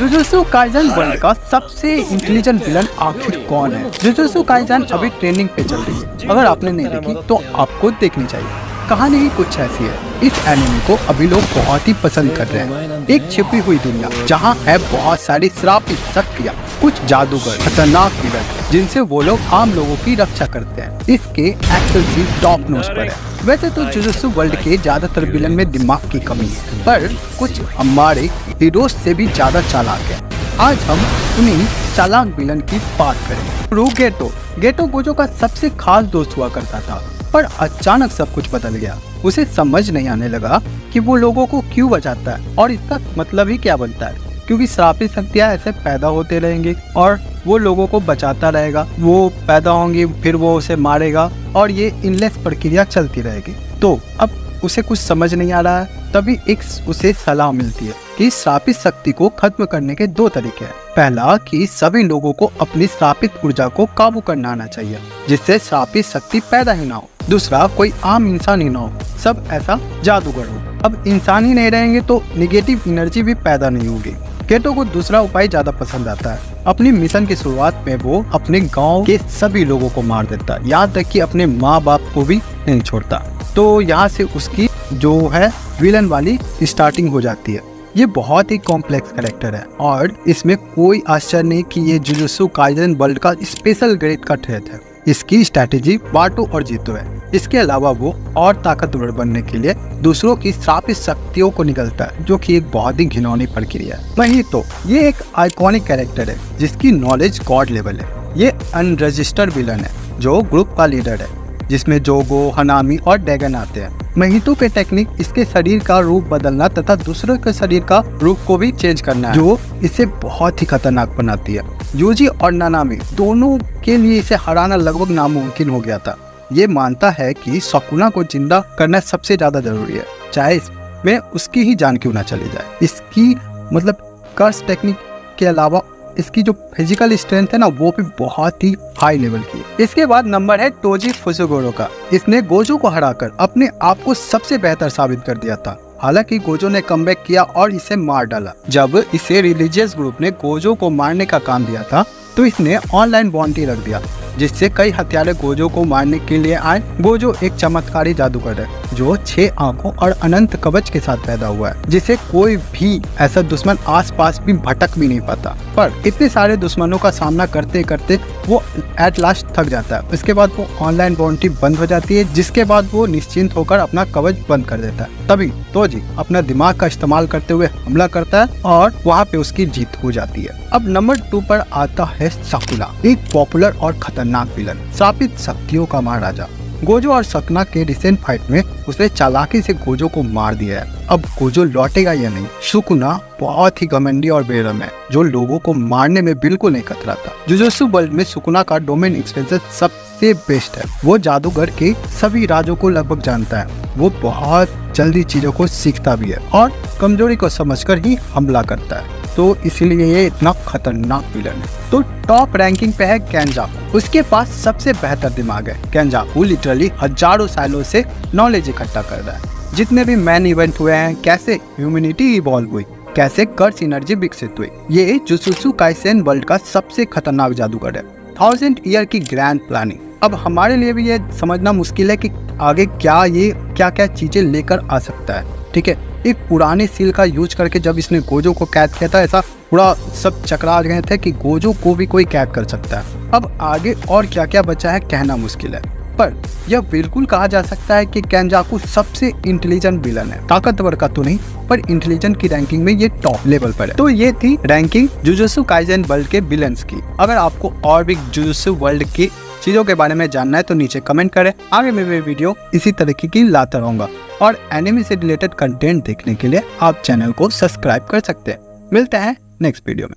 Jujutsu Kaisen world का सबसे intelligent villain आखिर कौन है? जुजुत्सु काइसेन अभी ट्रेंडिंग पे चल रही है। अगर आपने नहीं देखी तो आपको देखनी चाहिए। कहानी ही कुछ ऐसी है। इस एनिमे को अभी लोग बहुत ही पसंद कर रहे हैं। एक छिपी हुई दुनिया जहाँ है बहुत सारी श्रापित शक्तियाँ, कुछ जादूगर, खतरनाक विलन जिनसे वो लोग आम लोगों की रक्षा करते हैं। इसके एक्शन भी टॉप नॉच पर है। वैसे तो जुजुत्सु वर्ल्ड के ज्यादातर विलन में दिमाग की कमी है, पर कुछ हमारे हीरोज से भी ज्यादा चालाक है। आज हम उन्हीं चालाक विलन की बात करेंगे। गेटो गोजो का सबसे खास दोस्त हुआ करता था, पर अचानक सब कुछ बदल गया। उसे समझ नहीं आने लगा कि वो लोगों को क्यों बचाता है और इसका मतलब ही क्या बनता है, क्योंकि श्रापित शक्तियाँ ऐसे पैदा होते रहेंगे और वो लोगों को बचाता रहेगा। वो पैदा होंगी, फिर वो उसे मारेगा और ये इनलेस प्रक्रिया चलती रहेगी। तो अब उसे कुछ समझ नहीं आ रहा है। तभी एक उसे सलाह मिलती है कि श्रापित शक्ति को खत्म करने के दो तरीके हैं। पहला कि सभी लोगों को अपनी श्रापित ऊर्जा को काबू करना आना चाहिए, जिससे श्रापित शक्ति पैदा ही ना हो। दूसरा, कोई आम इंसान ही ना हो, सब ऐसा जादूगर हो। अब इंसान ही नहीं रहेंगे तो निगेटिव एनर्जी भी पैदा नहीं होगी। गेटो को दूसरा उपाय ज्यादा पसंद आता है। अपनी मिशन की शुरुआत में वो अपने गांव के सभी लोगों को मार देता, यहाँ तक कि अपने माँ बाप को भी नहीं छोड़ता। तो यहाँ से उसकी जो है विलन वाली स्टार्टिंग हो जाती है। ये बहुत ही कॉम्प्लेक्स कैरेक्टर है और इसमें कोई आश्चर्य नहीं कि ये जुजुत्सु काइसेन वर्ल्ड का स्पेशल ग्रेड का थ्रेट है। इसकी स्ट्रैटेजी बांटो और जीतो है। इसके अलावा वो और ताकतवर बनने के लिए दूसरों की श्रापित शक्तियों को निगलता है, जो कि एक बहुत ही घिनौनी प्रक्रिया है। वहीं तो ये एक आइकॉनिक कैरेक्टर है जिसकी नॉलेज गॉड लेवल है। ये अनरजिस्टर्ड विलन है जो ग्रुप का लीडर है, जिसमें जोगो, हनामी और डैगन आते हैं। महितो के टेक्निक इसके शरीर का रूप बदलना तथा दूसरों के शरीर का रूप को भी चेंज करना है, जो इसे बहुत ही खतरनाक बनाती है। यूजी और नानामी दोनों के लिए इसे हराना लगभग नामुमकिन हो गया था। ये मानता है कि सकुना को जिंदा करना सबसे ज्यादा जरूरी है, चाहे इसमें उसकी ही जान क्यों ना चली जाए। इसकी कर्स टेक्निक के अलावा इसकी जो फिजिकल स्ट्रेंथ है ना, वो भी बहुत ही हाई लेवल की है। इसके बाद नंबर है टोजी फुसुगुरो का। इसने गोजो को हराकर अपने आप को सबसे बेहतर साबित कर दिया था। हालांकि गोजो ने कमबैक किया और इसे मार डाला। जब इसे रिलीजियस ग्रुप ने गोजो को मारने का काम दिया था तो इसने ऑनलाइन बॉन्टी रख दिया, जिससे कई हत्यारे गोजो को मारने के लिए आए। गोजो एक चमत्कारी जादूगर है जो 6 आंखों और अनंत कवच के साथ पैदा हुआ है, जिसे कोई भी ऐसा दुश्मन आसपास भी भटक भी नहीं पाता। पर इतने सारे दुश्मनों का सामना करते करते वो एट लास्ट थक जाता है। उसके बाद वो ऑनलाइन बॉन्टी बंद हो जाती है, जिसके बाद वो निश्चिंत होकर अपना कवच बंद कर देता है। तभी तोजी अपना दिमाग का इस्तेमाल करते हुए हमला करता है और वहाँ पे उसकी जीत हो जाती है। अब नंबर 2 पर आता है सकुना, एक पॉपुलर और खतरनाक विलन, श्रापित शक्तियों का महाराजा। गोजो और सकुना के रिसेंट फाइट में उसने चालाकी से गोजो को मार दिया है। अब गोजो लौटेगा या नहीं? सकुना बहुत ही घमंडी और बेरहम है, जो लोगों को मारने में बिल्कुल नहीं कतराता। जुजुत्सु वर्ल्ड में सकुना का डोमेन एक्सपेंशन सबसे बेस्ट है। वो जादूगर के सभी राजों को लगभग जानता है। वो बहुत जल्दी चीजों को सीखता भी है और कमजोरी को समझकर ही हमला करता है, तो इसीलिए ये इतना खतरनाक विलन है। तो टॉप रैंकिंग पे है केंजाकू। उसके पास सबसे बेहतर दिमाग है। केंजाकू लिटरली हजारों सालों से नॉलेज इकट्ठा कर रहा है। जितने भी मैन इवेंट हुए हैं, कैसे ह्यूमैनिटी इवॉल्व हुई, कैसे कर्स एनर्जी विकसित हुई, ये जुजुत्सु काइसेन वर्ल्ड का सबसे खतरनाक जादूगर है। 1000 ईयर की ग्रैंड प्लानिंग। अब हमारे लिए भी ये समझना मुश्किल है कि आगे क्या क्या चीजें लेकर आ सकता है। ठीक है, एक पुराने सील का यूज करके जब इसने गोजो को कैद किया था, ऐसा पूरा सब चकरा गए थे कि गोजो को भी कोई कैद कर सकता है। अब आगे और क्या क्या बचा है कहना मुश्किल है, पर यह बिल्कुल कहा जा सकता है कि केंजाकू सबसे इंटेलिजेंट विलन है। ताकतवर का तो नहीं, पर इंटेलिजेंट की रैंकिंग में ये टॉप लेवल पर है। तो ये थी रैंकिंग जुजुत्सु काइसेन वर्ल्ड के विलन्स की। अगर आपको और भी जुजुत्सु वर्ल्ड की चीजों के बारे में जानना है तो नीचे कमेंट करें। आगे मैं वीडियो इसी तरीके की लाता रहूंगा और एनिमे से रिलेटेड कंटेंट देखने के लिए आप चैनल को सब्सक्राइब कर सकते हैं। मिलते हैं नेक्स्ट वीडियो में।